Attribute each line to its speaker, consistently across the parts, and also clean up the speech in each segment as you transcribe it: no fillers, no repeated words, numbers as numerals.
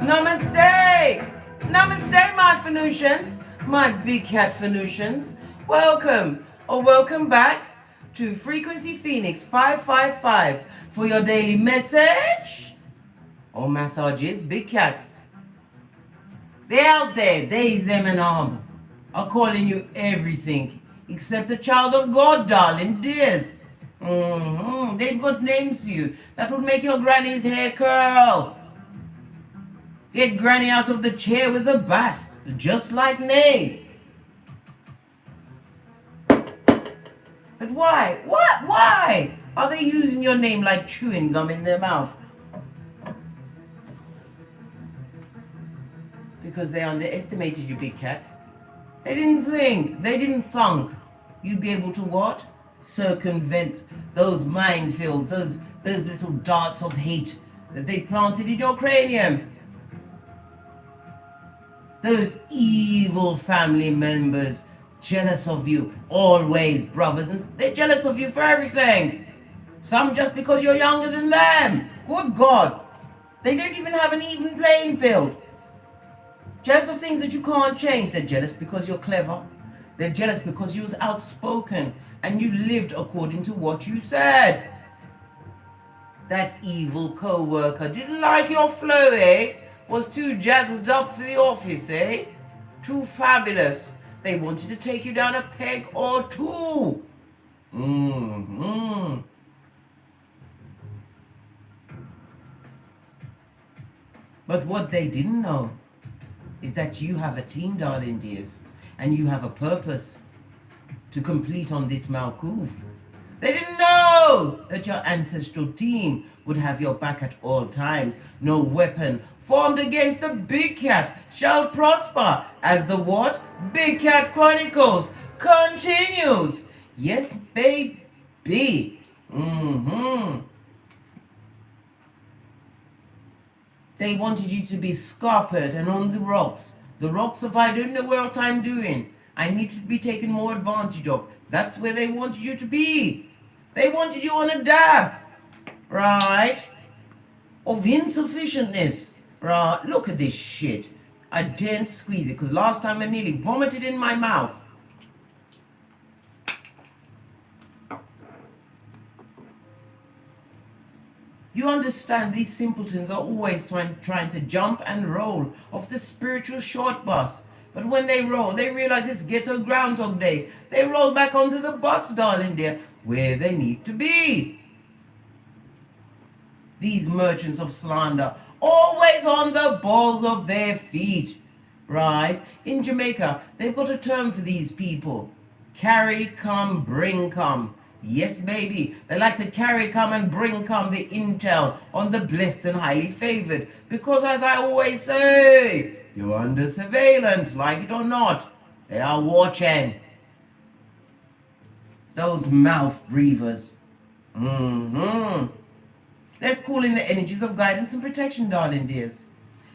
Speaker 1: Namaste! Namaste, my Venusians, my big cat Venusians. Welcome or welcome back to Frequency Phoenix 555 for your daily message or massages, big cats. They're out there, they, them, and are calling you everything except a child of God, darling dears. They've got names for you that would make your granny's hair curl. Get Granny out of the chair with a bat, just like Nay. But why? What? Why are they using your name like chewing gum in their mouth? Because they underestimated you, big cat. They didn't thunk you'd be able to what? Circumvent those minefields, those little darts of hate that they planted in your cranium. Those evil family members, jealous of you, always, brothers, and they're jealous of you for everything. Some just because you're younger than them. Good God. They don't even have an even playing field. Jealous of things that you can't change. They're jealous because you're clever. They're jealous because you was outspoken and you lived according to what you said. That evil co-worker didn't like your flow, eh? Was too jazzed up for the office, eh? Too fabulous. They wanted to take you down a peg or two. But what they didn't know is that you have a team, darling dears, and you have a purpose to complete on this Malkuth. They didn't know that your ancestral team would have your back at all times. No weapon formed against the big cat shall prosper, as the what? Big Cat Chronicles continues. Yes, baby. They wanted you to be scarpered and on the rocks. The rocks of I don't know what I'm doing. I need to be taken more advantage of. That's where they wanted you to be. They wanted you on a dab, right? Of insufficientness, right? Look at this shit. I daren't squeeze it because last time I nearly vomited in my mouth. You understand these simpletons are always trying to jump and roll off the spiritual short bus. But when they roll, they realize it's ghetto Groundhog Day. They roll back onto the bus, darling dear, where they need to be. These merchants of slander, always on the balls of their feet, right? In Jamaica, they've got a term for these people. Carry, come, bring, come. Yes, baby. They like to carry, come, and bring, come the intel on the blessed and highly favored. Because as I always say, you're under surveillance, like it or not. They are watching. Those mouth breathers. Let's call in the energies of guidance and protection, darling dears.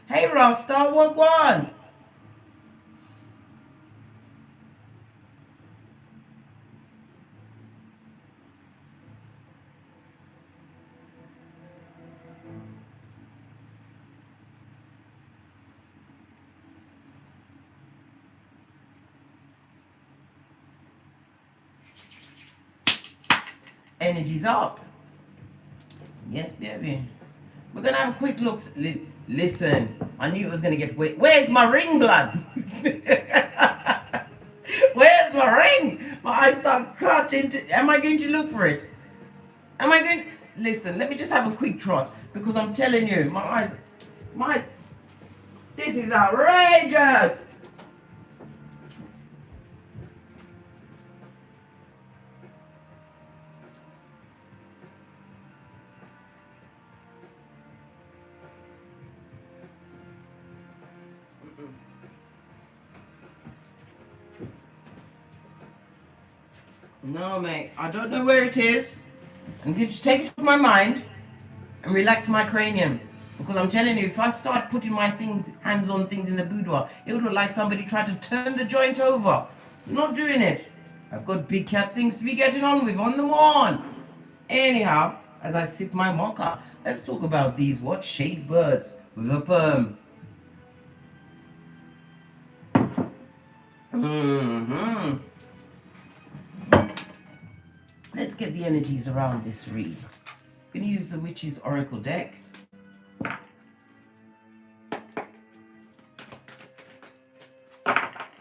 Speaker 1: Hey, Rasta, what one? Energies up. Yes, baby. We're gonna have a quick look. Listen, I knew it was gonna get wet. Where's my ring blood? Where's my flickering. My eyes start cutting. Am I going to look for it? Am I going? Listen, let me just have a quick trot because I'm telling you, this is outrageous. No, mate, I don't know where it is. I'm going to take it off my mind and relax my cranium. Because I'm telling you, if I start putting my hands on things in the boudoir, it would look like somebody tried to turn the joint over. I'm not doing it. I've got big cat things to be getting on with on the morn. Anyhow, as I sip my mocha, let's talk about these shaved birds with a perm. Let's get the energies around this read. I'm going to use the Witch's Oracle deck.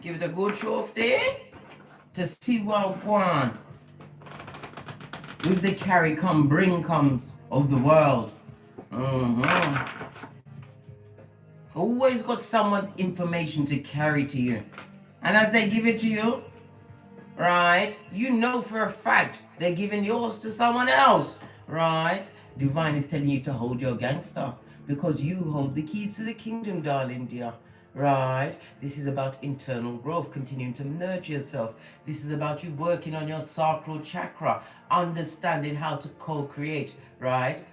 Speaker 1: Give it a good shove there to see what one with the carry come bring comes of the world. Always got someone's information to carry to you. And as they give it to you, right, you know for a fact they're giving yours to someone else, right? Divine is telling you to hold your gangster because you hold the keys to the kingdom, darling dear. Right? This is about internal growth, continuing to nurture yourself. This is about you working on your sacral chakra, understanding how to co-create, right?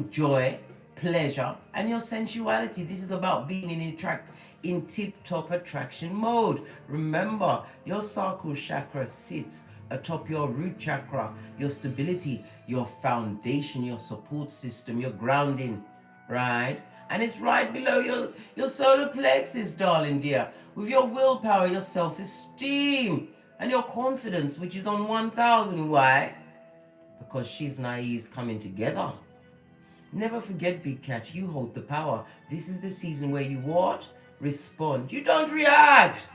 Speaker 1: Joy, pleasure, and your sensuality. This is about being in tip-top attraction mode. Remember, your sacral chakra sits atop your root chakra, your stability, your foundation, your support system, your grounding, right? And it's right below your solar plexus, darling dear, with your willpower, your self-esteem, and your confidence, which is on 1000. Why? Because she's and I is coming together. Never forget, Big Cat, you hold the power. This is the season where you what? Respond. You don't react.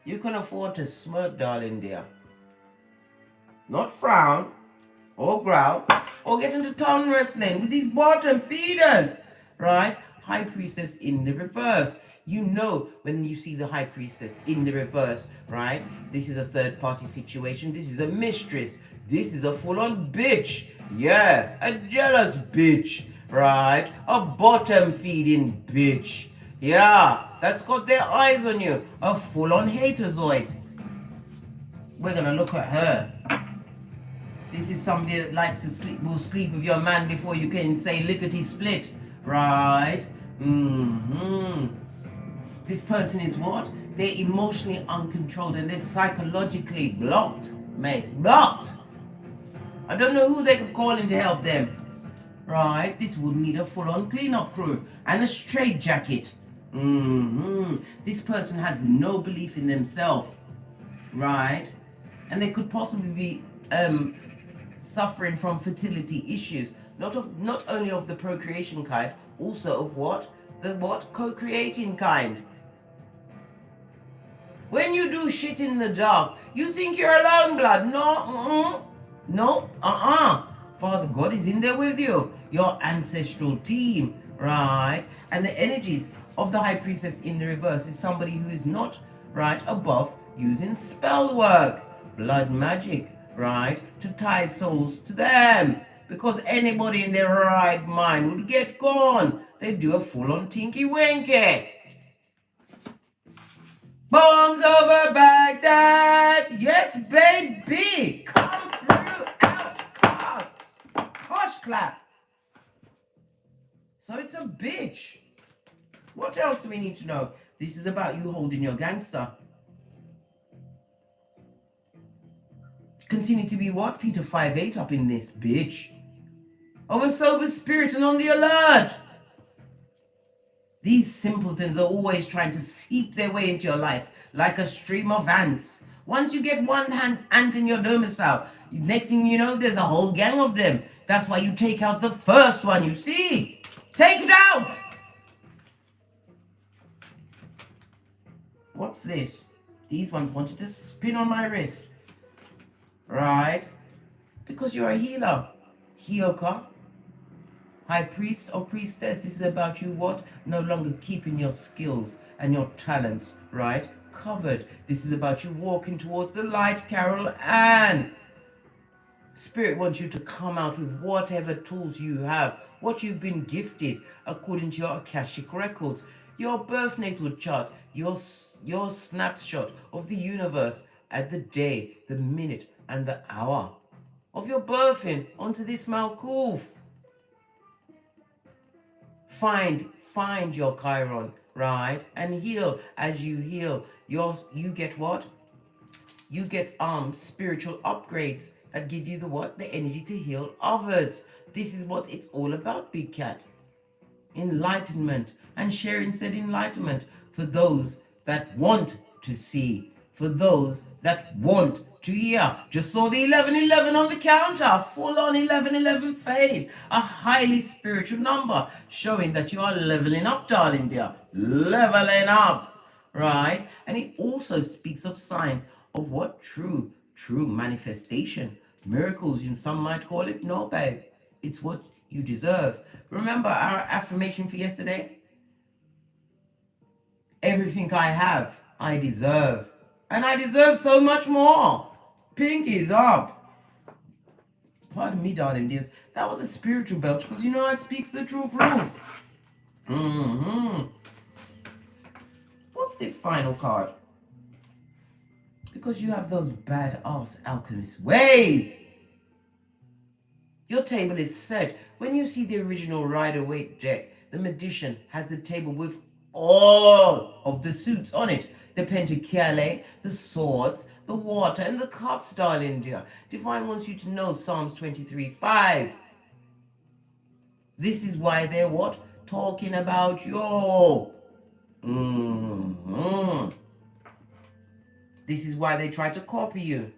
Speaker 1: You can afford to smirk, darling dear. Not frown, or growl, or get into tongue wrestling with these bottom feeders, right? High Priestess in the reverse. You know when you see the High Priestess in the reverse, right? This is a third party situation. This is a mistress. This is a full-on bitch. Yeah, a jealous bitch, right? A bottom feeding bitch. Yeah, that's got their eyes on you. A full-on haterzoid. We're gonna look at her. This is somebody that likes to sleep, will sleep with your man before you can say lickety split, right? This person is what? They're emotionally uncontrolled and they're psychologically blocked, mate, blocked. I don't know who they could call in to help them, right? This would need a full-on cleanup crew and a straitjacket. This person has no belief in themselves, right? And they could possibly be suffering from fertility issues, not only of the procreation kind, also of the co-creating kind. When you do shit in the dark, you think you're alone, blood. No, Father God is in there with you, your ancestral team, right? And the energies of the High Priestess in the reverse is somebody who is not right above using spell work, blood magic, right, to tie souls to them, because anybody in their right mind would get gone. They do a full-on tinky winky. Bombs over Baghdad, yes baby, come through outcast, hush clap. So it's a bitch. What else do we need to know? This is about you holding your gangster. Continue to be what? Peter 5'8" up in this bitch. Of a sober spirit and on the alert. These simpletons are always trying to seep their way into your life like a stream of ants. Once you get one ant in your domicile, next thing you know, there's a whole gang of them. That's why you take out the first one you see. Take it out! What's this? These ones wanted to spin on my wrist. Right? Because you're a healer. HEYOKA, High Priest or Priestess. This is about you what? No longer keeping your skills and your talents, right? Covered. This is about you walking towards the light, Carol, and Spirit wants you to come out with whatever tools you have, what you've been gifted according to your Akashic records, your birth natal chart, your snapshot of the universe at the day, the minute, and the hour of your birthing onto this Malkuth. Find your Chiron, right? And heal. As you heal, you get what? You get spiritual upgrades that give you the what? The energy to heal others. This is what it's all about, Big Cat. Enlightenment, and sharing said enlightenment for those that want to see, for those that want to hear. Just saw the 1111 on the counter, full on 1111 fade, a highly spiritual number, showing that you are leveling up, darling dear, leveling up, right? And it also speaks of signs of what? True manifestation, miracles, some might call it. No, babe, it's what you deserve. Remember our affirmation for yesterday? Everything I have, I deserve. And I deserve so much more. Pinkies up. Pardon me, darling dears. That was a spiritual belch because I speaks the truth. What's this final card? Because you have those bad-ass alchemist ways. Your table is set. When you see the original Rider-Waite deck, the magician has the table with all of the suits on it. The pentacale, the swords, the water, and the cups, darling dear. Divine wants you to know Psalms 23:5. This is why they're what? Talking about you. This is why they try to copy you.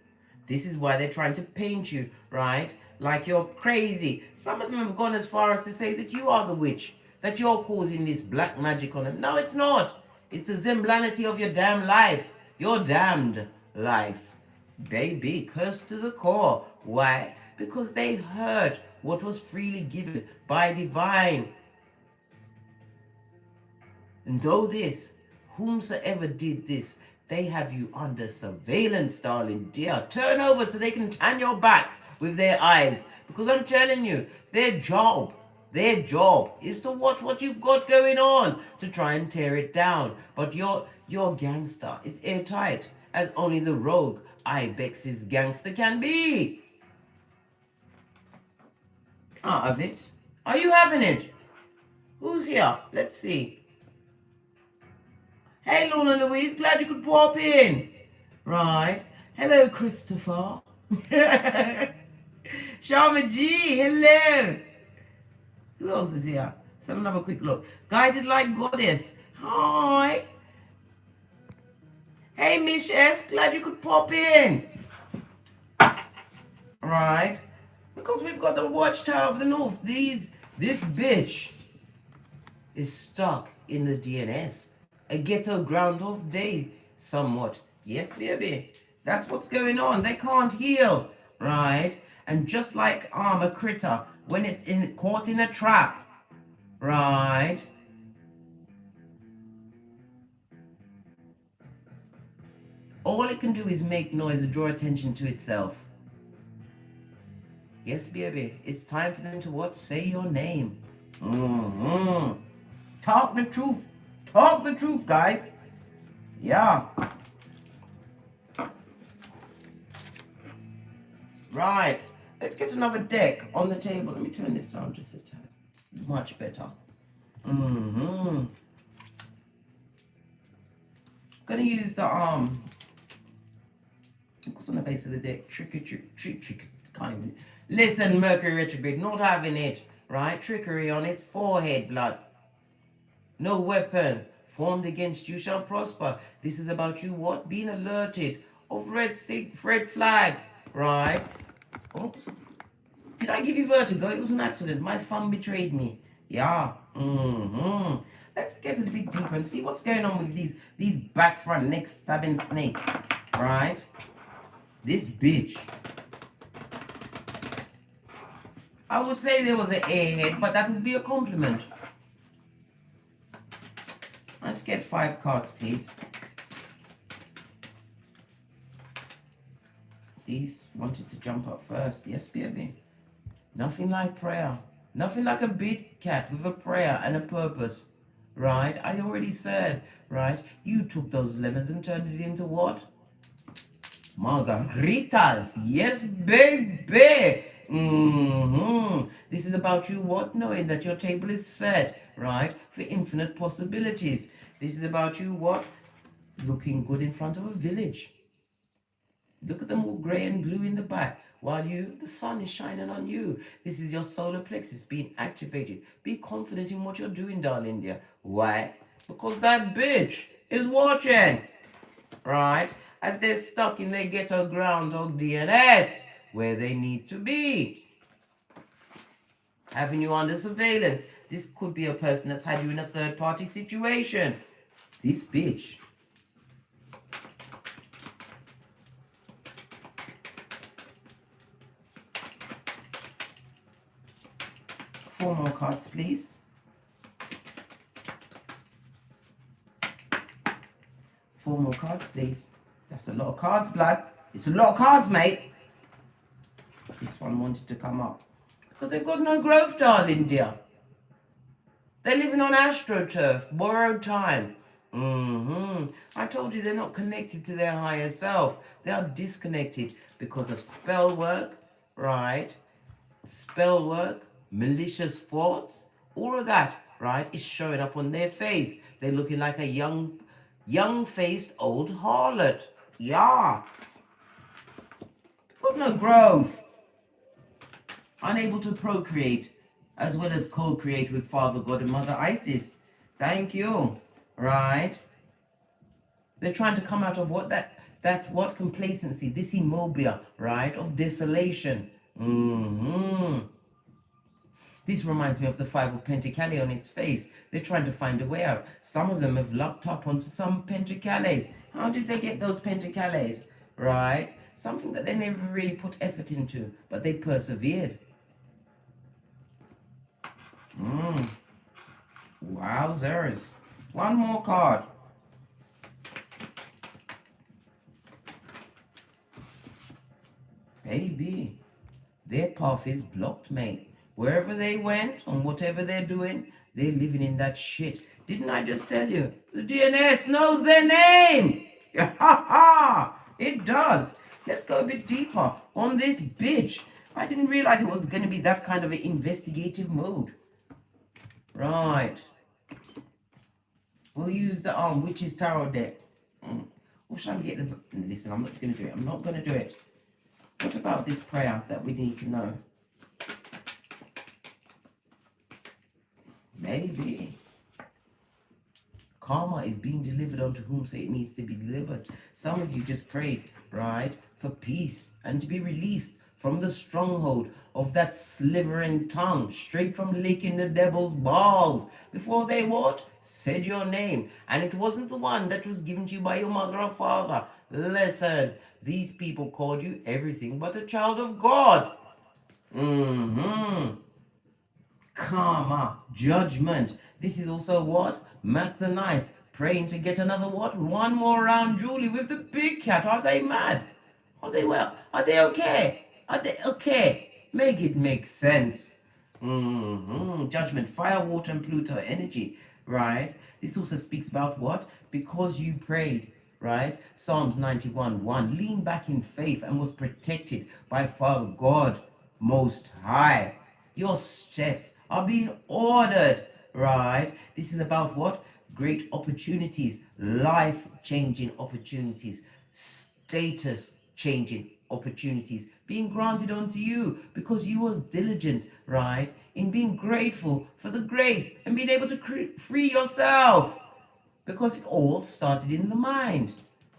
Speaker 1: This is why they're trying to paint you, right? Like you're crazy. Some of them have gone as far as to say that you are the witch, that you're causing this black magic on them. No, it's not. It's the zemblanity of your damn life. Your damned life. Baby, cursed to the core. Why? Because they heard what was freely given by divine. And though this, whomsoever did this, they have you under surveillance, darling dear. Turn over so they can tan your back with their eyes. Because I'm telling you, their job is to watch what you've got going on, to try and tear it down. But your gangster is airtight, as only the rogue Ibex's gangster can be. Out of it. Are you having it? Who's here? Let's see. Hey, Lorna Louise, glad you could pop in. Right. Hello, Christopher. Sharma G, hello. Who else is here? Let's have another quick look. Guided like Goddess. Hi. Hey, Mish S, glad you could pop in. Right. Because we've got the Watchtower of the North. This bitch is stuck in the DNS. A ghetto Groundhog Day, somewhat. Yes, baby. That's what's going on. They can't heal, right? And just like a critter, when it's caught in a trap, right? All it can do is make noise and draw attention to itself. Yes, baby. It's time for them to what? Say your name. Talk the truth. Talk the truth, guys. Yeah. Right. Let's get another deck on the table. Let me turn this down just a tad. Much better. Gonna use the what's on the base of the deck? Trick. Can't even. Listen, Mercury retrograde, not having it. Right? Trickery on its forehead, blood. No weapon formed against you shall prosper. This is about you what? Being alerted of red flags, right? Oops. Did I give you vertigo? It was an accident. My thumb betrayed me. Yeah. Let's get a bit deeper and see what's going on with these back front neck stabbing snakes, right? This bitch. I would say there was an airhead, but that would be a compliment. Let's get 5 cards, please. These wanted to jump up first. Yes, baby. Nothing like prayer. Nothing like a big cat with a prayer and a purpose. Right? I already said, right? You took those lemons and turned it into what? Margaritas. Yes, baby. This is about you what? Knowing that your table is set, right? For infinite possibilities. This is about you what? Looking good in front of a village. Look at them all grey and blue in the back. While the sun is shining on you. This is your solar plexus being activated. Be confident in what you're doing, darling dear. Why? Because that bitch is watching. Right? As they're stuck in their ghetto groundhog DNS, where they need to be. Having you under surveillance. This could be a person that's had you in a third-party situation. This bitch. Four more cards, please. Four more cards, please. That's a lot of cards, blood. It's a lot of cards, mate. This one wanted to come up. Because they've got no growth, darling dear. They're living on astroturf, borrowed time. I told you they're not connected to their higher self. They are disconnected because of spell work, right? Spell work, malicious thoughts, all of that, right, is showing up on their face. They're looking like a young-faced old harlot. Yeah. Got no growth. Unable to procreate, as well as co-create with Father God and Mother Isis. Thank you. Right? They're trying to come out of what what complacency, this immobia, right, of desolation. This reminds me of the 5 of Pentacles on its face. They're trying to find a way out. Some of them have locked up onto some Pentacles. How did they get those Pentacles? Right? Something that they never really put effort into, but they persevered. Wowzers. One more card. Baby, their path is blocked, mate. Wherever they went, on whatever they're doing, they're living in that shit. Didn't I just tell you? The DNS knows their name. It does. Let's go a bit deeper on this bitch. I didn't realize it was going to be that kind of an investigative mode. Right. We'll use the Witch's Tarot deck. Or should I get the... Listen, I'm not going to do it. I'm not going to do it. What about this prayer that we need to know? Maybe. Karma is being delivered unto whom so it needs to be delivered. Some of you just prayed, right, for peace and to be released from the stronghold of that slivering tongue, straight from licking the devil's balls. Before they what? Said your name. And it wasn't the one that was given to you by your mother or father. Listen, these people called you everything but a child of God. Karma, judgment. This is also what? Mac the knife, praying to get another what? One more round, Julie, with the big cat. Are they mad? Are they well? Are they okay? Are they okay? Make it make sense. Judgment, fire, water, and Pluto energy, right? This also speaks about what? Because you prayed, right? Psalms 91:1. Lean back in faith and was protected by Father God Most High. Your steps are being ordered, right? This is about what? Great opportunities, life-changing opportunities, status-changing opportunities being granted unto you because you was diligent, right, in being grateful for the grace and being able to free yourself, because it all started in the mind.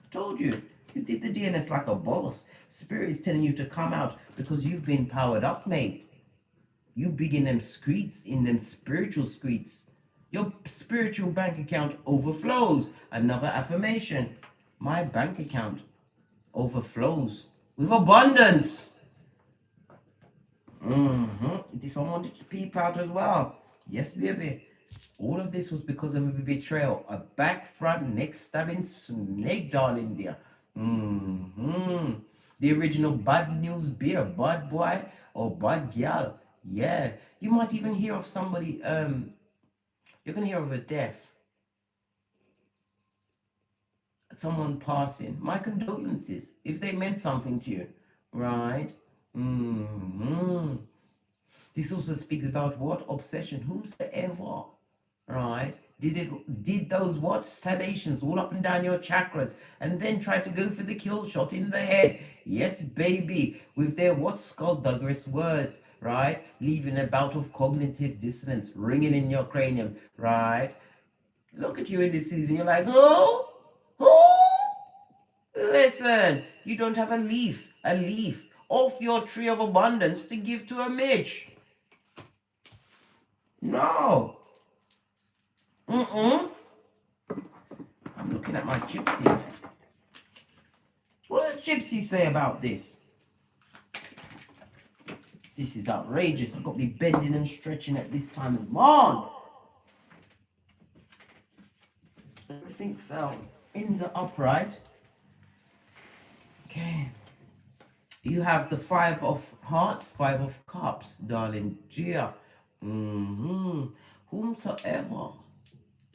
Speaker 1: I told you, you did the DNS like a boss. Spirit is telling you to come out because you've been powered up, mate. You big in them streets, in them spiritual streets. Your spiritual bank account overflows. Another affirmation. My bank account overflows with abundance. This one wanted to peep out as well. Yes, baby. All of this was because of a betrayal. A back, front, neck stabbing snake, darling dear. The original bad news beer, bad boy or bad gal. Yeah. You might even hear of somebody, you're going to hear of a death. Someone passing. My condolences, if they meant something to you. Right? This also speaks about what? Obsession. Whosoever, right, did those what? Stabbations all up and down your chakras and then tried to go for the kill shot in the head. Yes, baby. With their what? Skullduggerous words, right? Leaving a bout of cognitive dissonance ringing in your cranium, right? Look at you in this season. You're like, who? Who? Listen, you don't have a leaf off your tree of abundance to give to a midge. No. I'm looking at my gypsies. What does Gypsy say about this? This is outrageous. I've got to be bending and stretching at this time of month. Everything fell in the upright. Okay. You have the 5 of hearts, 5 of cups, darling dear. Whomsoever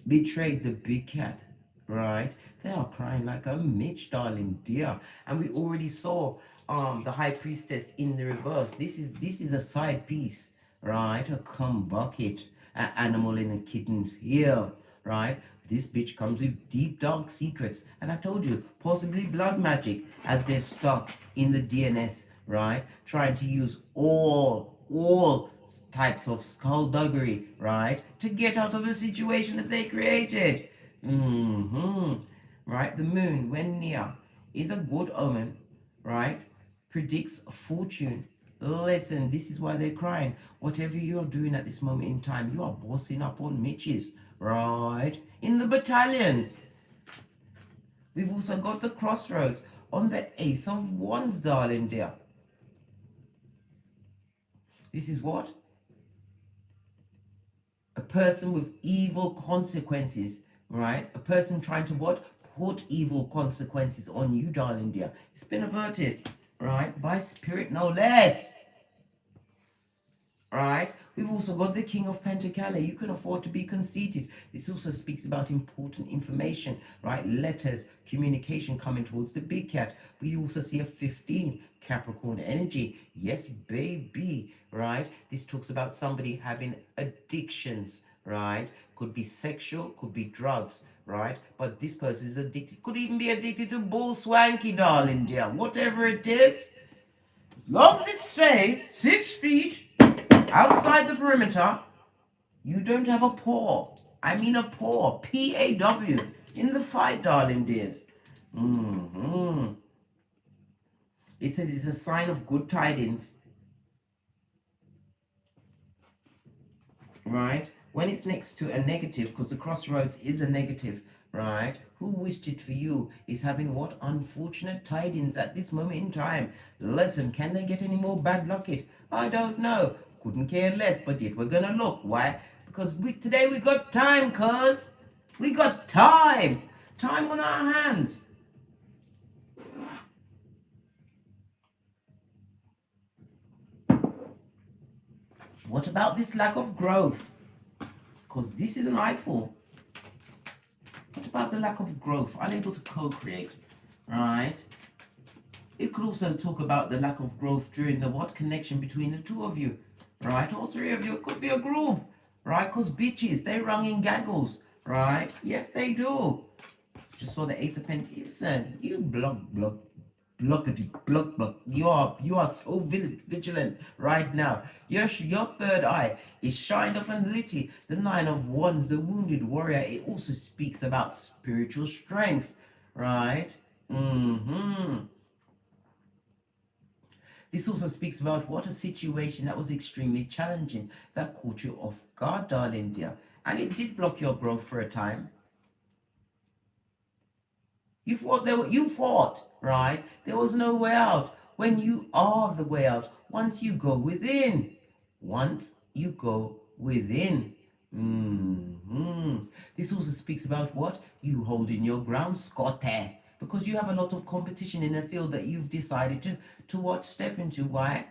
Speaker 1: betrayed the big cat, right? They are crying like a Mitch, darling dear. And we already saw the high priestess in the reverse. This is a side piece, right? A cum bucket, an animal in a kitten's ear, right? This bitch comes with deep dark secrets, and I told you, possibly blood magic, as they're stuck in the DNS, right? Trying to use all types of skullduggery, right, to get out of the situation that they created. Right? The moon, when near, is a good omen, right? Predicts fortune. Listen, this is why they're crying. Whatever you're doing at this moment in time, you are bossing up on Mitches, right? In the battalions. We've also got the crossroads on the Ace of Wands, darling dear. This is what? A person with evil consequences, right? A person trying to what? Put evil consequences on you, darling dear. It's been averted, right? By spirit, no less. Right? We've also got the King of Pentacles. You can afford to be conceited. This also speaks about important information, right? Letters, communication coming towards the big cat. We also see a 15 Capricorn energy. Yes, baby, right? This talks about somebody having addictions, right? Could be sexual, could be drugs, right? But this person is addicted. Could even be addicted to bull swanky, darling dear. Whatever it is, as long as it stays 6 feet outside the perimeter, you don't have a paw. I mean a paw. P-A-W. In the fight, darling dears. It says it's a sign of good tidings. Right? When it's next to a negative, because the crossroads is a negative, right? Who wished it for you is having what? Unfortunate tidings at this moment in time. Listen, can they get any more bad luck? I don't know. Couldn't care less, but yet we're gonna look. Why? Because today we got time, cuz. We got time. Time on our hands. What about this lack of growth? Because this is an eyeful. What about the lack of growth? Unable to co-create, right? It could also talk about the lack of growth during the what connection between the two of you, right? All three of you. It could be a group, right? Because bitches, they rung in gaggles, right? Yes, they do. Just saw the Ace of Pentacles. Listen, you blockety. You are so vigilant right now. Your third eye is shined off and litty. The 9 of Wands, the wounded warrior. It also speaks about spiritual strength, right? This also speaks about what a situation that was extremely challenging that caught you off guard, darling dear. And it did block your growth for a time. You fought, right? There was no way out. When you are the way out, once you go within. Once you go within. This also speaks about what? You holding your ground, Scotty. Because you have a lot of competition in a field that you've decided to what step into. Why?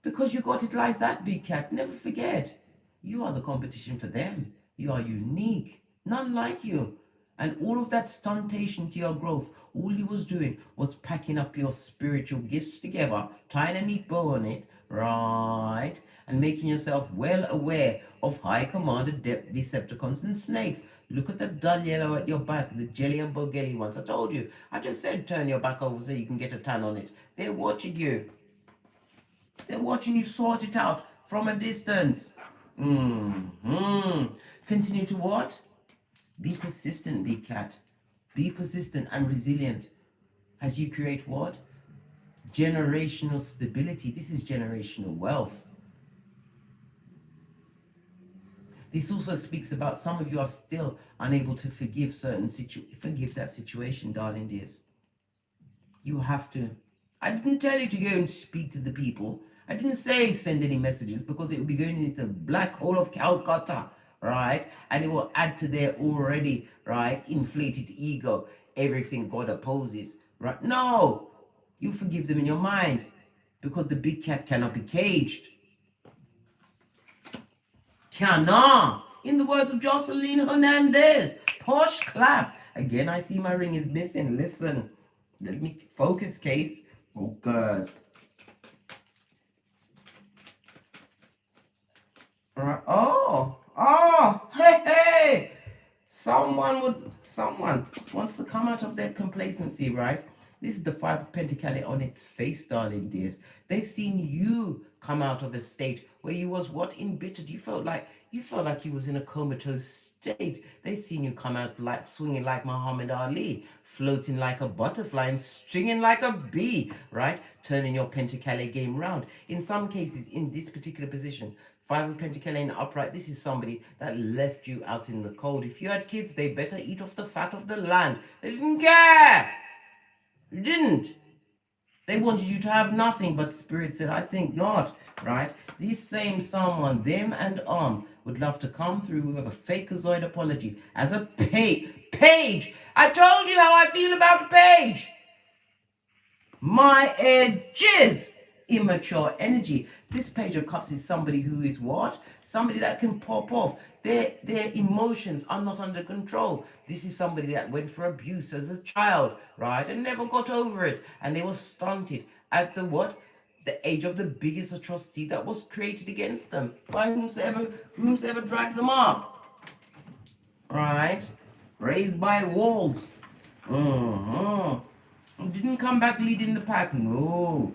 Speaker 1: Because you got it like that, big cat. Never forget. You are the competition for them. You are unique. None like you. And all of that stuntation to your growth, all you was doing was packing up your spiritual gifts together, tying a neat bow on it, right? And making yourself well aware of high command, depth, Decepticons and snakes. Look at the dull yellow at your back, the jelly and bogelly ones. I told you. I just said turn your back over so you can get a tan on it. They're watching you. They're watching you sort it out from a distance. Continue to what? Be persistent, big cat. Be persistent and resilient as you create what? Generational stability. This is generational wealth. This also speaks about some of you are still unable to forgive forgive that situation, darling dears. You have to. I didn't tell you to go and speak to the people. I didn't say send any messages because it will be going into the black hole of Calcutta, right? And it will add to their already, right, inflated ego, everything God opposes, right? No, you forgive them in your mind because the big cat cannot be caged. Cannot. In the words of Jocelyn Hernandez, posh clap. Again, I see my ring is missing. Listen, let me focus, case. Focus. Right. Hey. Someone wants to come out of their complacency, right? This is the Five of Pentacles on its face, darling dears. They've seen you come out of a state where you was what? Embittered. You felt like you was in a comatose state. They've seen you come out like swinging like Muhammad Ali, floating like a butterfly and stringing like a bee, right? Turning your Pentacles game round. In some cases, in this particular position, Five of Pentacles in upright, this is somebody that left you out in the cold. If you had kids, they better eat off the fat of the land. They didn't care. You didn't. They wanted you to have nothing, but Spirit said, I think not, right? This same someone, them and would love to come through with a fakeazoid apology as a page. I told you how I feel about Page. My edges. Immature energy. This Page of Cups is somebody who is what? Somebody that can pop off. Their emotions are not under control. This is somebody that went for abuse as a child, right? And never got over it. And they were stunted at the what? The age of the biggest atrocity that was created against them by whomsoever dragged them up. Right? Raised by wolves. Didn't come back leading the pack. No.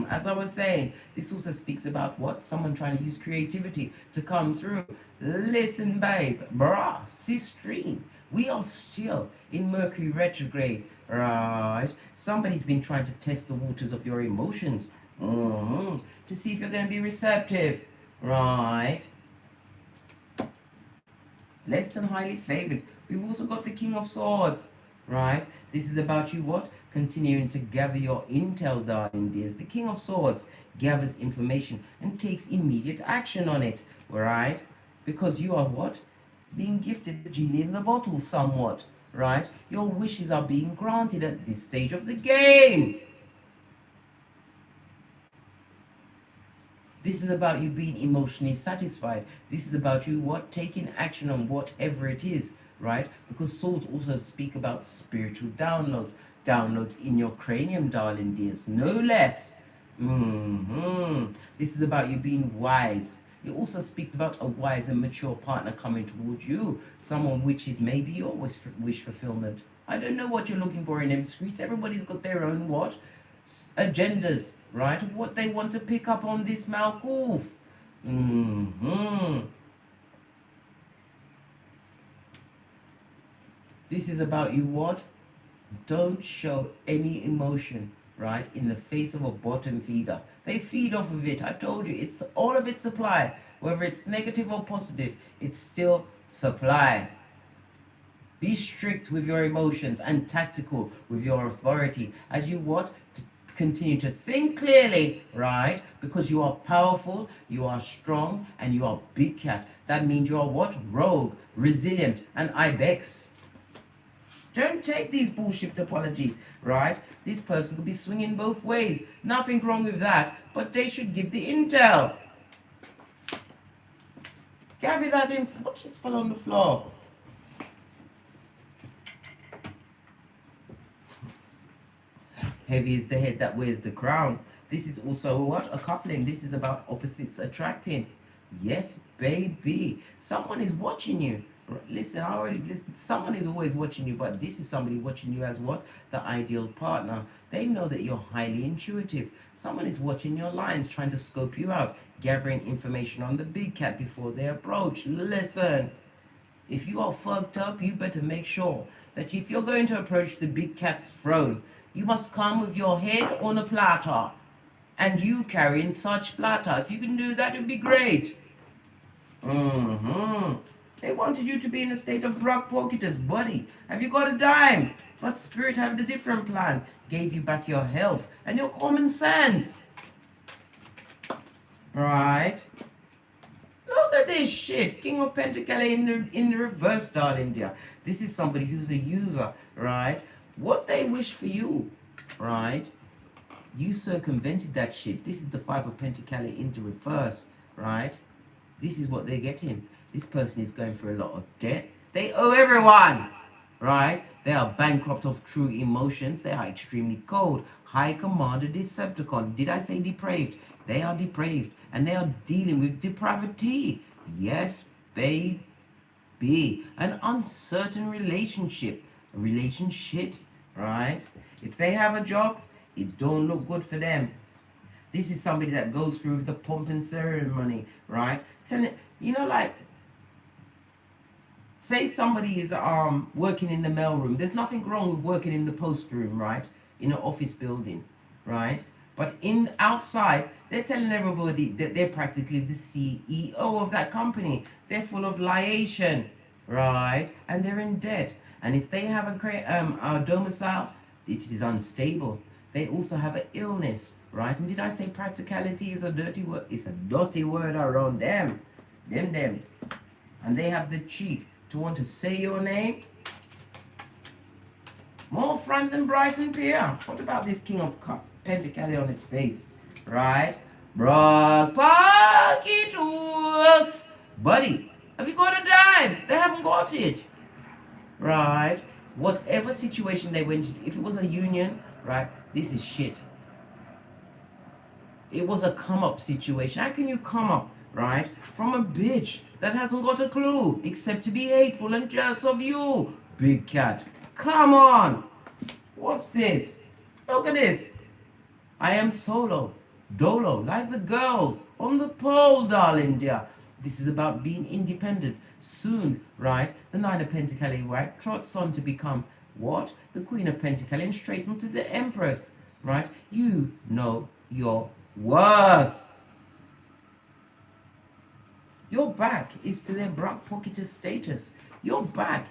Speaker 1: As I was saying, this also speaks about what? Someone trying to use creativity to come through. Listen, babe, sister, we are still in Mercury retrograde, right? Somebody's been trying to test the waters of your emotions, to see if you're going to be receptive, right? Less than highly favored. We've also got the King of Swords, right? This is about you what? Continuing to gather your intel, darling dears. The King of Swords gathers information and takes immediate action on it, right? Because you are what? Being gifted the genie in the bottle somewhat, right? Your wishes are being granted at this stage of the game. This is about you being emotionally satisfied. This is about you what? Taking action on whatever it is, right? Because swords also speak about spiritual downloads. Downloads in your cranium, darling dears. No less. This is about you being wise. It also speaks about a wise and mature partner coming towards you. Someone which is maybe your wish fulfillment. I don't know what you're looking for in them streets. Everybody's got their own what? Agendas, right? Of what they want to pick up on this Malkuf. This is about you what? Don't show any emotion, right, in the face of a bottom feeder. They feed off of it. I told you, it's all of its supply, Whether it's negative or positive, it's still supply. Be strict with your emotions and tactical with your authority as you what? To continue to think clearly, right? Because you are powerful, you are strong, and you are big cat. That means you are what? Rogue, resilient, and ibex. Don't take these bullshit apologies, right? This person could be swinging both ways. Nothing wrong with that, but they should give the intel. Gather that in. What just fell on the floor? Heavy is the head that wears the crown. This is also what? A coupling. This is about opposites attracting. Yes, baby. Someone is watching you. Listen, I already listen. Someone is always watching you, but this is somebody watching you as what? The ideal partner. They know that you're highly intuitive. Someone is watching your lines, trying to scope you out, gathering information on the big cat before they approach. Listen, if you are fucked up, you better make sure that if you're going to approach the big cat's throne, you must come with your head on a platter, and you carrying such platter. If you can do that, it'd be great. They wanted you to be in a state of broke pocketers, buddy. Have you got a dime? But Spirit had a different plan. Gave you back your health and your common sense. Right? Look at this shit. King of Pentacles in the reverse, darling dear. This is somebody who's a user, right? What they wish for you, right? You circumvented that shit. This is the Five of Pentacles into reverse, right? This is what they're getting. This person is going for a lot of debt. They owe everyone, right? They are bankrupt of true emotions. They are extremely cold. High Commander Decepticon. Did I say depraved? They are depraved. And they are dealing with depravity. Yes, baby. An uncertain relationship. A relationship, right? If they have a job, it don't look good for them. This is somebody that goes through the pomp and ceremony, right? You know, like, say somebody is working in the mailroom. There's nothing wrong with working in the post room, right? In an office building, right? But in outside, they're telling everybody that they're practically the CEO of that company. They're full of liation, right? And they're in debt. And if they have a domicile, it is unstable. They also have an illness, right? And did I say practicality is a dirty word? It's a dirty word around them. Them. And they have the cheek to want to say your name. More front than Brighton Pier. What about this King of Pentacles on its face? Right? Brock Pocketers. Buddy, have you got a dime? They haven't got it. Right? Whatever situation they went into, if it was a union, right? This is shit. It was a come up situation. How can you come up, right, from a bitch that hasn't got a clue except to be hateful and jealous of you? Big cat. Come on. What's this? Look at this. I am solo, dolo, like the girls on the pole, darling dear. This is about being independent. Soon, right, the Nine of Pentacles, right, trots on to become what? The Queen of Pentacles and straight onto the Empress, right? You know your worth. Your back is to their broke pocketer status. Your back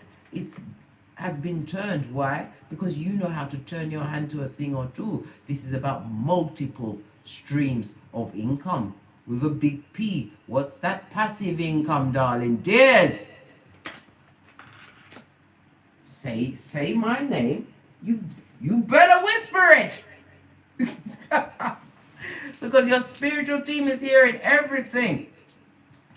Speaker 1: has been turned. Why? Because you know how to turn your hand to a thing or two. This is about multiple streams of income with a big P. What's that passive income, darling dears? Say my name. You better whisper it. Because your spiritual team is hearing everything.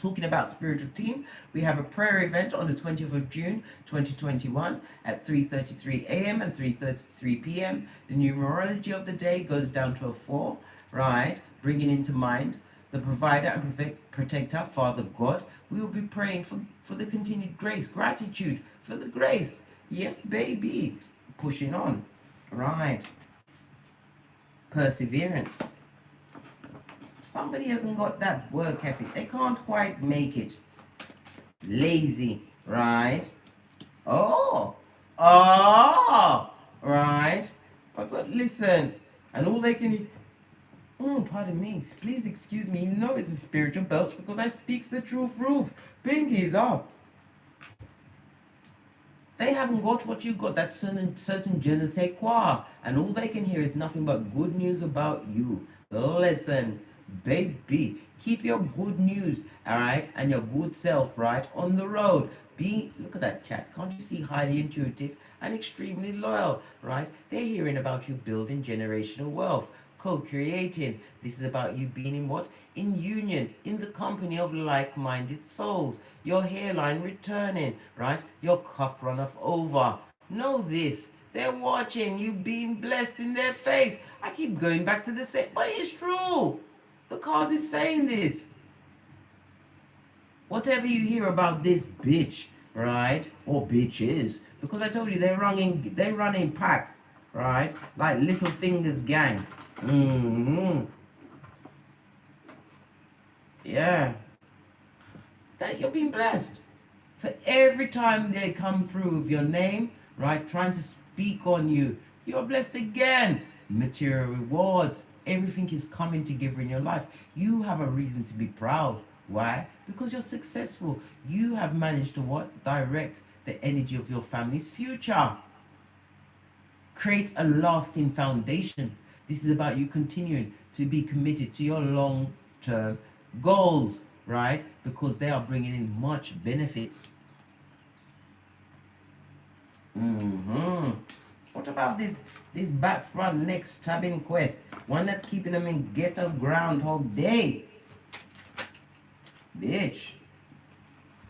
Speaker 1: Talking about spiritual team, we have a prayer event on the 20th of June 2021 at 3:33 a.m. and 3:33 p.m. The numerology of the day goes down to a 4, right? Bringing into mind the provider and protector, Father God. We will be praying for the continued grace, gratitude for the grace. Yes, baby. Pushing on, right? Perseverance. Somebody hasn't got that work ethic. They can't quite make it. Lazy, right? Oh, right. But listen, and all they can Oh, pardon me. Please excuse me. You know it's a spiritual belch because I speaks the truth roof. Pinkies up. They haven't got what you got, that certain je ne sais quoi. And all they can hear is nothing but good news about you. Listen, baby, keep your good news, alright, and your good self, right, on the road. Look at that cat. Can't you see highly intuitive and extremely loyal, right? They're hearing about you building generational wealth, co-creating. This is about you being in what? In union, in the company of like-minded souls. Your hairline returning, right? Your cup runneth over. Know this. They're watching you being blessed in their face. I keep going back to the same, but it's true. The card is saying this. Whatever you hear about this bitch, right? Or bitches, because I told you they run in packs, right? Like Little Fingers gang. Yeah. That you're being blessed. For every time they come through with your name, right, trying to speak on you, you're blessed again. Material rewards, everything is coming together in your life. You have a reason to be proud. Why? Because you're successful. You have managed to what? Direct the energy of your family's future. Create a lasting foundation. This is about you continuing to be committed to your long-term goals, right? Because they are bringing in much benefits. What about this back front neck stabbing quest? One that's keeping them in ghetto Groundhog Day. Bitch,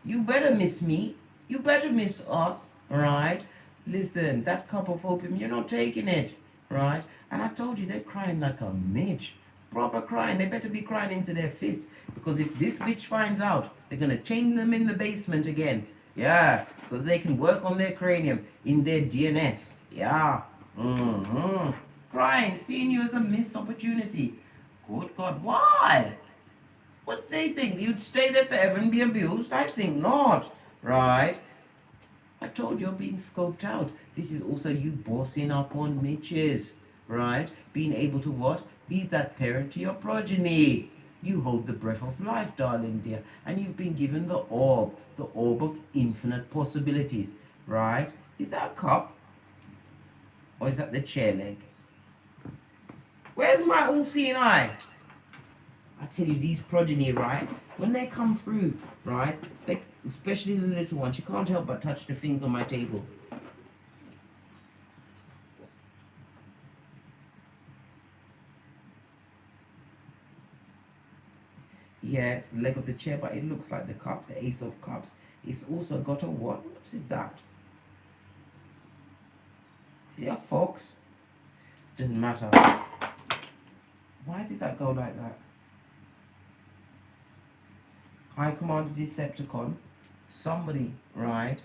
Speaker 1: you better miss me. You better miss us, right? Listen, that cup of opium, you're not taking it, right? And I told you, they're crying like a midge. Proper crying. They better be crying into their fist. Because if this bitch finds out, they're going to chain them in the basement again. Yeah, so they can work on their cranium in their DNS. Yeah. Crying, seeing you as a missed opportunity. Good God, why? What they think? You'd stay there forever and be abused? I think not. Right? I told you, you're being scoped out. This is also you bossing up on Mitches. Right? Being able to what? Be that parent to your progeny. You hold the breath of life, darling dear. And you've been given the orb of infinite possibilities. Right? Is that a cup? Or is that the chair leg? Where's my all-seeing eye? I tell you, these progeny, right? When they come through, right? Especially the little ones, you can't help but touch the things on my table. Yeah, it's the leg of the chair, but it looks like the cup, the Ace of Cups. It's also got a what? What is that? Is it a fox? Doesn't matter. Why did that go like that? High Commander Decepticon. Somebody, right,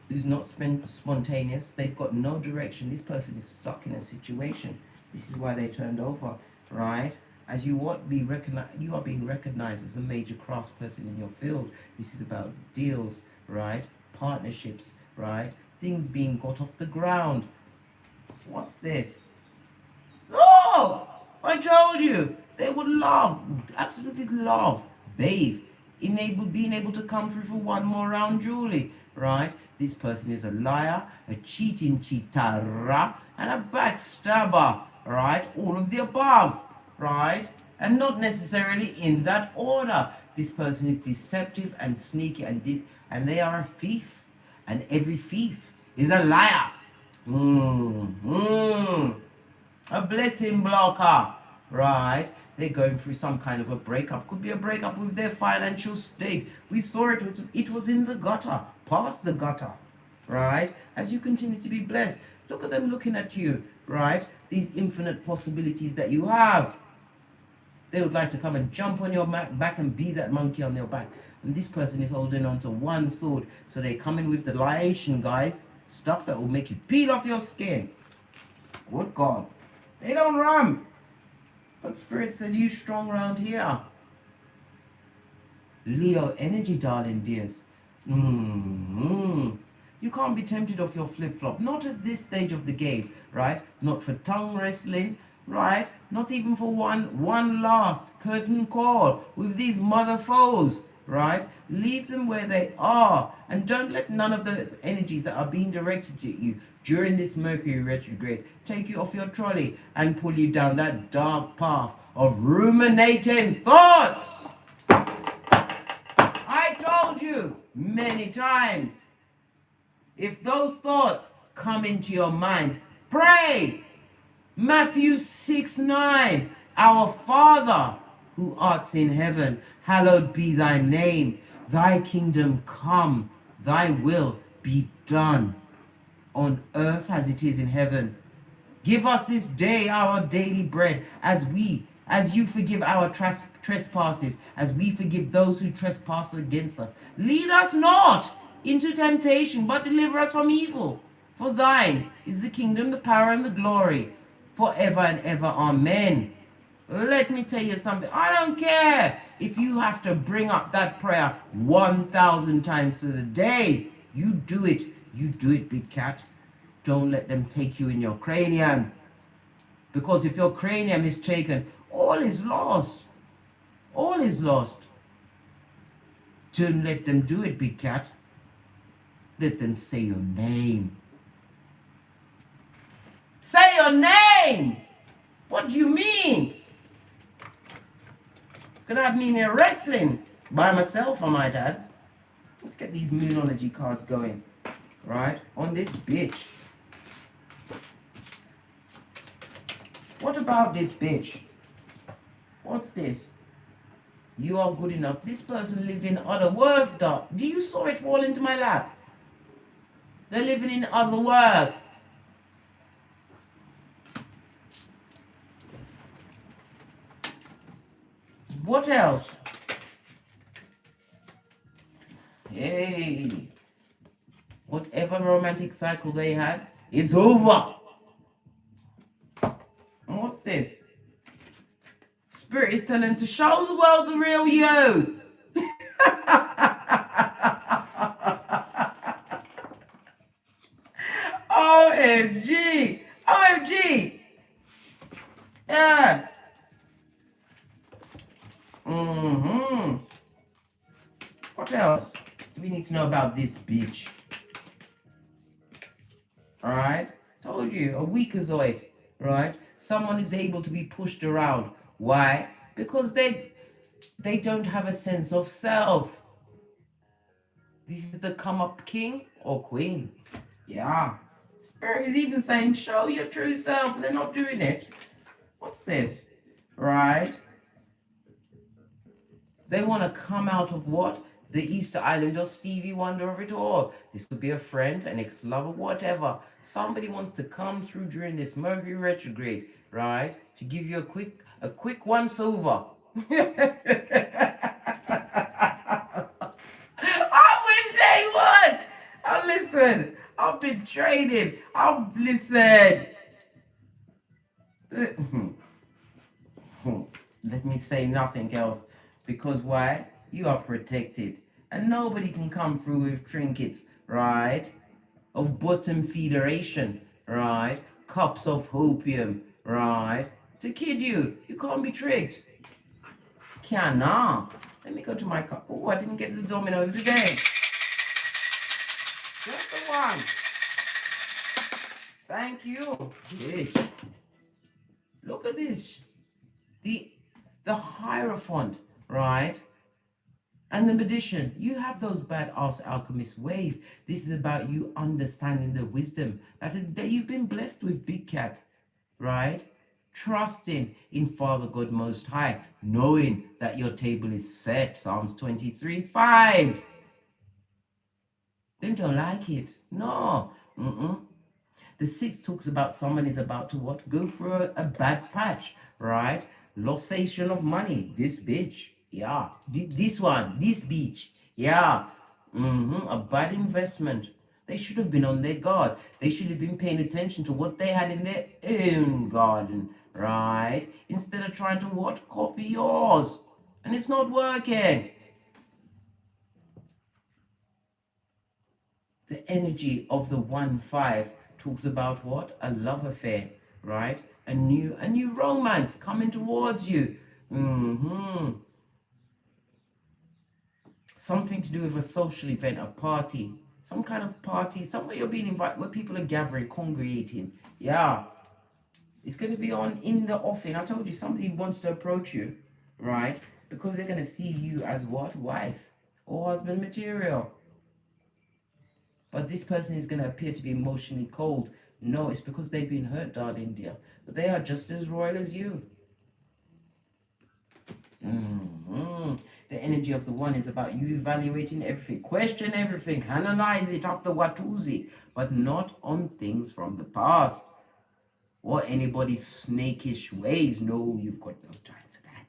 Speaker 1: who's not spontaneous. They've got no direction. This person is stuck in a situation. This is why they turned over, right? As you are being recognized as a major craftsperson in your field. This is about deals, right? Partnerships, right? Things being got off the ground. What's this? Look! I told you! They would love, absolutely love, bathe, being able to come through for one more round, Julie, right? This person is a liar, a cheating cheatara, and a backstabber, right? All of the above, right? And not necessarily in that order. This person is deceptive and sneaky, and they are a thief, and every thief is a liar. A blessing blocker, right? They're going through some kind of a breakup. Could be a breakup with their financial state. We saw it was in the gutter, past the gutter, right? As you continue to be blessed, look at them looking at you, right? These infinite possibilities that you have. They would like to come and jump on your back and be that monkey on your back. And this person is holding on to one sword. So they come in with the liation, guys. Stuff that will make you peel off your skin. Good God. They don't run. But Spirit said you strong round here. Leo energy, darling dears. You can't be tempted off your flip-flop. Not at this stage of the game, right? Not for tongue wrestling, right? Not even for one last curtain call with these mother foes, right? Leave them where they are, and don't let none of the energies that are being directed at you during this Mercury retrograde take you off your trolley and pull you down that dark path of ruminating thoughts. I told you many times, if those thoughts come into your mind, pray. Matthew 6:9, Our Father who art in heaven, hallowed be thy name. Thy kingdom come, thy will be done on earth as it is in heaven. Give us this day our daily bread, as you forgive our trespasses, as we forgive those who trespass against us. Lead us not into temptation, but deliver us from evil. For thine is the kingdom, the power, and the glory, forever and ever. Amen. Let me tell you something. I don't care if you have to bring up that prayer 1,000 times a day. You do it. You do it, big cat. Don't let them take you in your cranium. Because if your cranium is taken, all is lost. All is lost. Don't let them do it, big cat. Let them say your name. Say your name! What do you mean? Could have me near wrestling by myself, I might add. Let's get these Moonology cards going. Right? On this bitch. What about this bitch? What's this? You are good enough. This person live in other worth, dog. Do you saw it fall into my lap? They're living in other worth. What else? Hey. Whatever romantic cycle they had, it's over. What's this? Spirit is telling to show the world the real you. OMG. OMG. Yeah. What else do we need to know about this bitch? Alright? Told you, a weakazoid. Right? Someone who's able to be pushed around. Why? Because they don't have a sense of self. This is the come up king or queen. Yeah. Spirit is even saying, show your true self, and they're not doing it. What's this? Right? They want to come out of what? The Easter Island or Stevie Wonder of it all. This could be a friend, an ex-lover, whatever. Somebody wants to come through during this Mercury retrograde, right? To give you a quick once-over. I wish they would. Oh, listen, I've been training. I've listened. Let me say nothing else. Because why? You are protected. And nobody can come through with trinkets, right? Of bottom federation, right? Cups of opium, right? To kid you. You can't be tricked. Cannot. Let me go to my cup. Oh, I didn't get the dominoes today. Just the one. Thank you. Yes. Look at this. The Hierophant, right? And the magician. You have those badass alchemist ways. This is about you understanding the wisdom that you've been blessed with, big cat, right? Trusting in Father God Most High, knowing that your table is set. Psalms 23:5. They don't like it. No. The 6 talks about someone is about to what? Go through a bad patch, right? Lossation of money. This bitch. Yeah. This one. This bitch. Yeah. A bad investment. They should have been on their guard. They should have been paying attention to what they had in their own garden, right? Instead of trying to what? Copy yours. And it's not working. The energy of the 1-5 talks about what? A love affair, right? a new romance coming towards you. Something to do with a social event, a party, some kind of party, somewhere you're being invited, where people are gathering, congregating. Yeah, it's going to be on in the offing. I told you, somebody wants to approach you, right? Because they're going to see you as what? Wife or husband material. But this person is going to appear to be emotionally cold. No, it's because they've been hurt, darling dear. But they are just as royal as you. The energy of the one is about you evaluating everything, question everything, analyze it up the Watusi, but not on things from the past or anybody's snakish ways. No, you've got no time for that.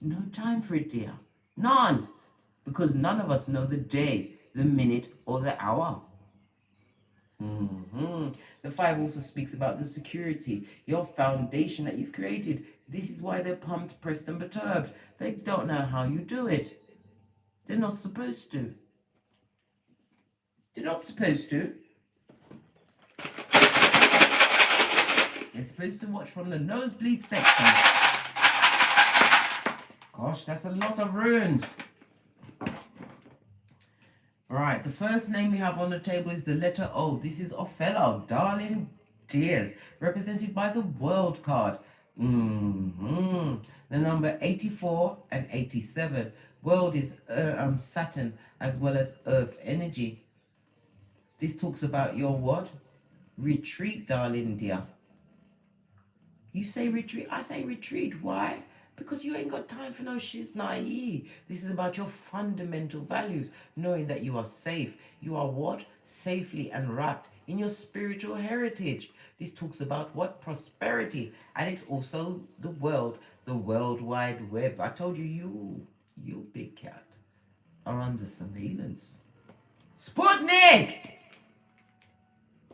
Speaker 1: No time for it, dear. None. Because none of us know the day, the minute, or the hour. The 5 also speaks about the security, your foundation that you've created. This is why they're pumped, pressed, and perturbed. They don't know how you do it. They're not supposed to. They're not supposed to. They're supposed to watch from the nosebleed section. Gosh, that's a lot of runes. Right, the first name we have on the table is the letter O. This is Othello, darling dears, represented by the World card. The number 84 and 87. World is Saturn as well as Earth energy. This talks about your what? Retreat, darling dear. You say retreat, I say retreat. Why? Because you ain't got time for no shiznai. This is about your fundamental values, knowing that you are safe. You are what? Safely enwrapped in your spiritual heritage. This talks about what? Prosperity. And it's also the world, the World Wide Web. I told you, you big cat, are under surveillance. Sputnik!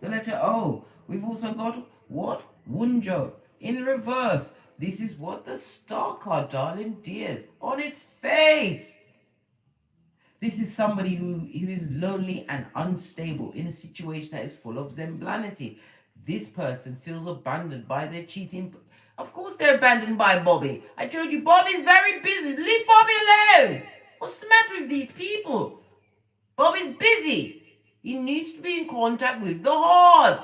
Speaker 1: The letter O. We've also got what? Wunjo. In reverse. This is what the star card, darling dears, on its face. This is somebody who is lonely and unstable in a situation that is full of zemblanity. This person feels abandoned by their cheating. Of course they're abandoned by Bobby. I told you, Bobby's very busy. Leave Bobby alone. What's the matter with these people? Bobby's busy. He needs to be in contact with the heart.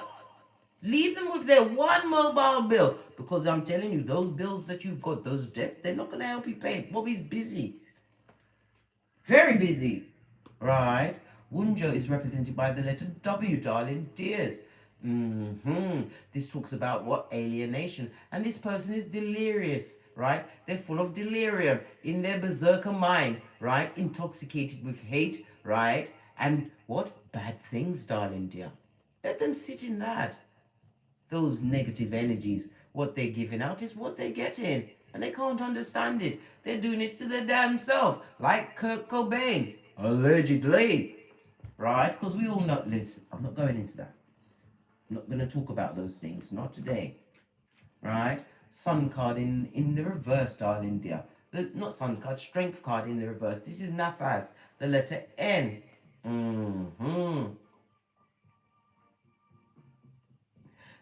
Speaker 1: Leave them with their one mobile bill. Because I'm telling you, those bills that you've got, those debts, they're not going to help you pay. Bobby's busy. Very busy. Right? Wunjo is represented by the letter W, darling dears. This talks about what? Alienation. And this person is delirious. Right? They're full of delirium in their berserker mind. Right? Intoxicated with hate. Right? And what? Bad things, darling dear. Let them sit in that. Those negative energies, what they're giving out is what they're getting. And they can't understand it. They're doing it to their damn self. Like Kurt Cobain. Allegedly. Right? Because we all know. Listen, I'm not going into that. I'm not going to talk about those things. Not today. Right? Sun card in the reverse, darling dear. Not sun card, strength card in the reverse. This is Nathas. The letter N.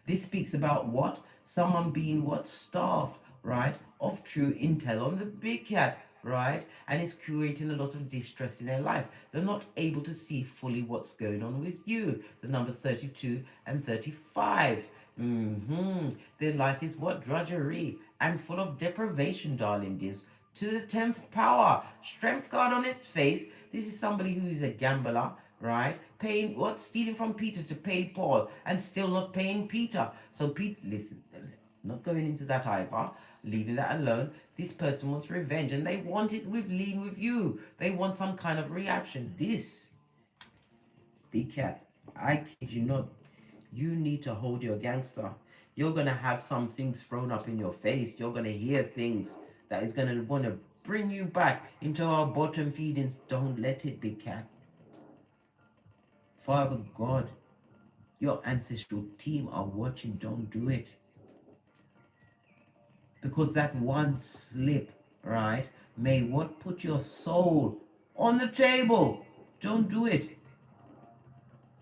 Speaker 1: This speaks about what? Someone being what? Starved, right? Of true intel on the big cat, right? And it's creating a lot of distress in their life. They're not able to see fully what's going on with you. The number 32 and 35. Their life is what? Drudgery and full of deprivation, darling dears. To the 10th power. Strength card on its face. This is somebody who is a gambler, right? Paying what? Stealing from Peter to pay Paul and still not paying Peter. So Pete, listen, not going into that either. Leaving that alone. This person wants revenge and they want it with lean with you. They want some kind of reaction. This big cat, I kid you not, you need to hold your gangster. You're going to have some things thrown up in your face. You're going to hear things that is going to want to bring you back into our bottom feedings. Don't let it, big cat. Father God, your ancestral team are watching. Don't do it. Because that one slip, right, may what? Put your soul on the table. Don't do it.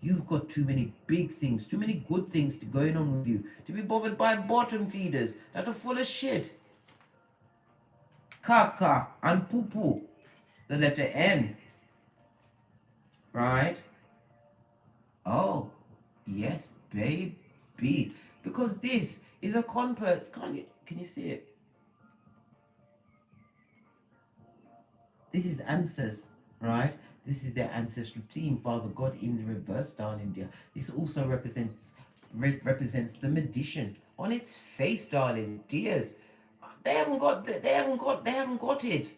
Speaker 1: You've got too many big things, too many good things going on with you to be bothered by bottom feeders that are full of shit. Kaka and poo poo. The letter N. Right? Oh, yes, baby. Because this is a can you see it? This is answers, right? This is their ancestral team, Father God in the reverse, darling dear. This also represents the magician on its face, darling dears. They haven't got it,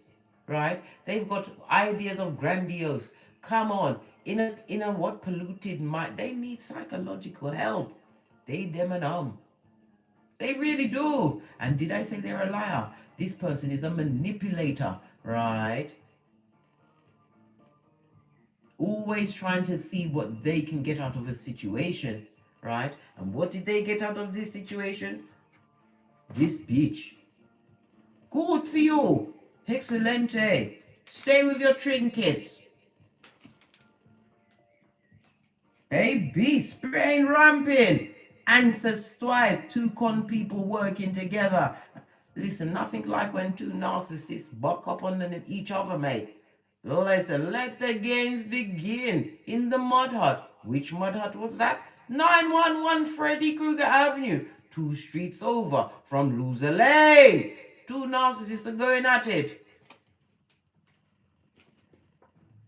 Speaker 1: right? They've got ideas of grandiose. Come on, in a what polluted mind? They need psychological help. They them and They really do. And did I say they're a liar? This person is a manipulator, right? Always trying to see what they can get out of a situation, right? And what did they get out of this situation? This bitch. Good for you. Excelente. Stay with your trinkets. A B, spraying ramping. Answers twice. Two con people working together. Listen, nothing like when two narcissists buck up on each other, mate. Listen, let the games begin in the mud hut. Which mud hut was that? 911 Freddy Krueger Avenue, 2 streets over from Loser Lane. Two narcissists are going at it.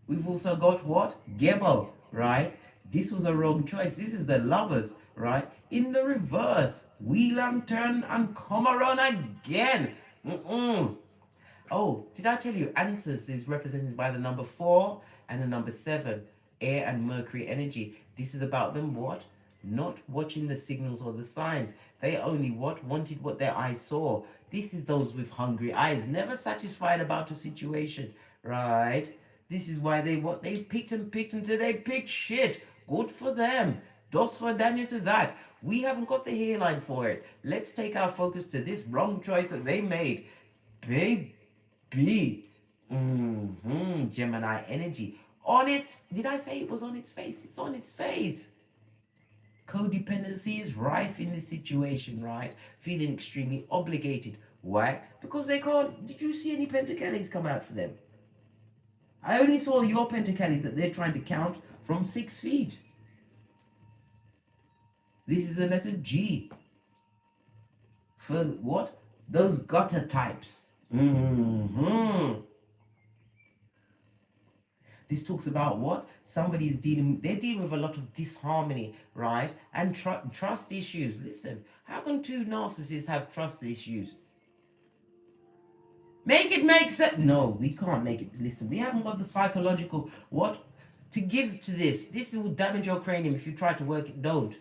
Speaker 1: We've also got what? Gebo, right? This was a wrong choice. This is the lovers, right? In the reverse. Wheel and turn and come around again. Oh, did I tell you answers is represented by the number 4 and the number 7, air and Mercury energy. This is about them what? Not watching the signals or the signs. They only what? Wanted what their eyes saw. This is those with hungry eyes, never satisfied about a situation, right? This is why they picked until they picked shit. Good for them. Dos for Daniel to that. We haven't got the hairline for it. Let's take our focus to this wrong choice that they made. Baby. Gemini energy. On its, did I say it was on its face? It's on its face. Codependency is rife in this situation, right? Feeling extremely obligated. Why? Because they can't. Did you see any pentacles come out for them? I only saw your pentacles that they're trying to count from 6 feet. This is the letter G. For what? Those gutter types. This talks about what? Somebody is they're dealing with a lot of disharmony, right? And trust issues. Listen, how can two narcissists have trust issues? Make it make sense. No, we can't make it. Listen, we haven't got the psychological what to give to this. This will damage your cranium if you try to work it. Don't.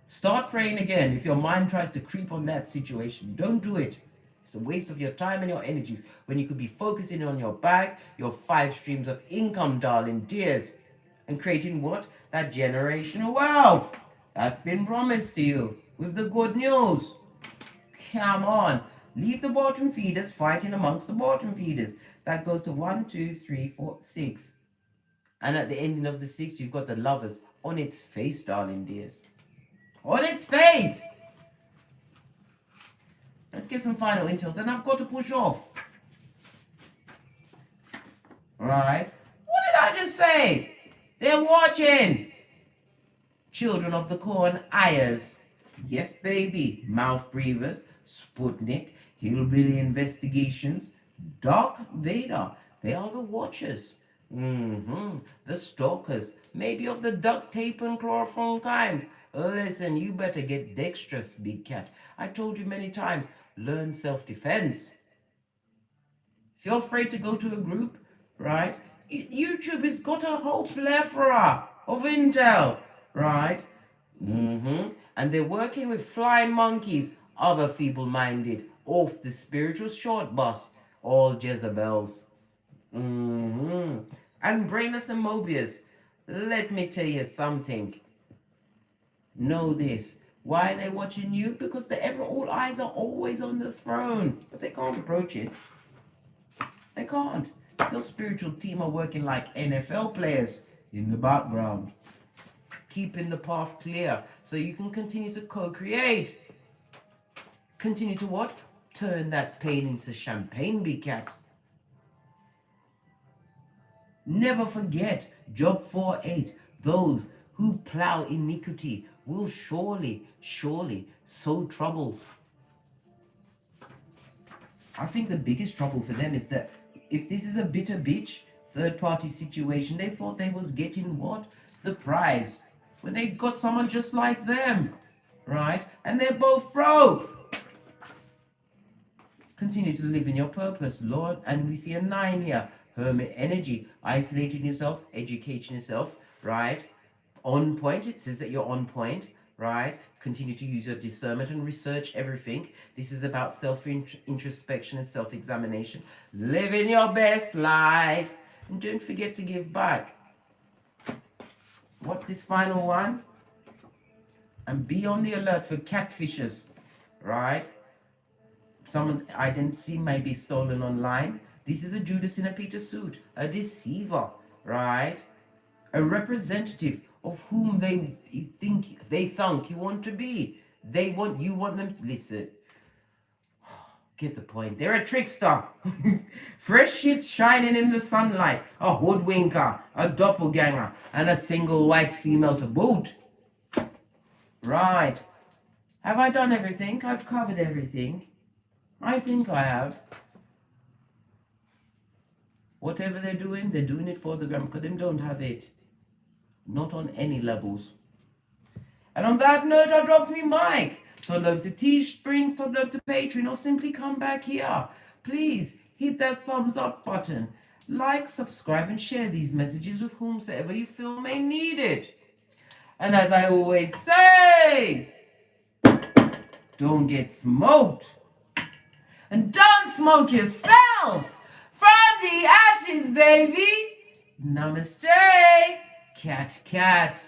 Speaker 1: Start praying again if your mind tries to creep on that situation. Don't do it. It's a waste of your time and your energies when you could be focusing on your bag, your 5 streams of income, darling dears, and creating what? That generational wealth that's been promised to you with the good news. Come on. Leave the bottom feeders fighting amongst the bottom feeders. That goes to 1, 2, 3, 4, 6. And at the ending of the 6, you've got the lovers on its face, darling dears. On its face! Let's get some final intel. Then I've got to push off. Right? What did I just say? They're watching. Children of the Corn, Ayers. Yes, baby. Mouth breathers. Sputnik. Hillbilly investigations. Dark Vader. They are the watchers. The stalkers. Maybe of the duct tape and chloroform kind. Listen, you better get dexterous, big cat. I told you many times. Learn self-defense. If you're afraid to go to a group, right? YouTube has got a whole plethora of intel, right? And they're working with flying monkeys, other feeble-minded, off the spiritual short bus, all Jezebels. And Brainless and Mobius, let me tell you something. Know this. Why are they watching you? Because all eyes are always on the throne, but they can't approach it. They can't. Your spiritual team are working like NFL players. in the background, keeping the path clear so you can continue to co-create. Continue to what? Turn that pain into champagne, big cats. Never forget, Job 4:8, those who plow iniquity will surely sow trouble. I think the biggest trouble for them is that if this is a bitter bitch, third-party situation, they thought they was getting what? The prize. When they got someone just like them, right? And they're both broke. Continue to live in your purpose, Lord. And we see a 9 here. Hermit energy. Isolating yourself, educating yourself, right? On point. It says that you're on point, right? Continue to use your discernment and research everything. This is about self-introspection and self-examination. Living your best life. And don't forget to give back. What's this final one? And be on the alert for catfishers, right? Someone's identity may be stolen online. This is a Judas in a Peter suit, a deceiver, right? A representative of whom they think you want to be. You want them to listen. Get the point. They're a trickster. Fresh shits shining in the sunlight. A hoodwinker, a doppelganger, and a single white female to boot. Right. Have I done everything? I've covered everything. I think I have. Whatever they're doing it for the gram, because them don't have it. Not on any levels. And on that note, I drops me mic. Toddle over to TEESPRINGS, toddle over to Patreon, or simply come back here. Please hit that thumbs up button. Like, subscribe, and share these messages with whomsoever you feel may need it. And as I always say, don't get smoked. And don't smoke yourself from the ashes, baby. Namaste, cat, cat.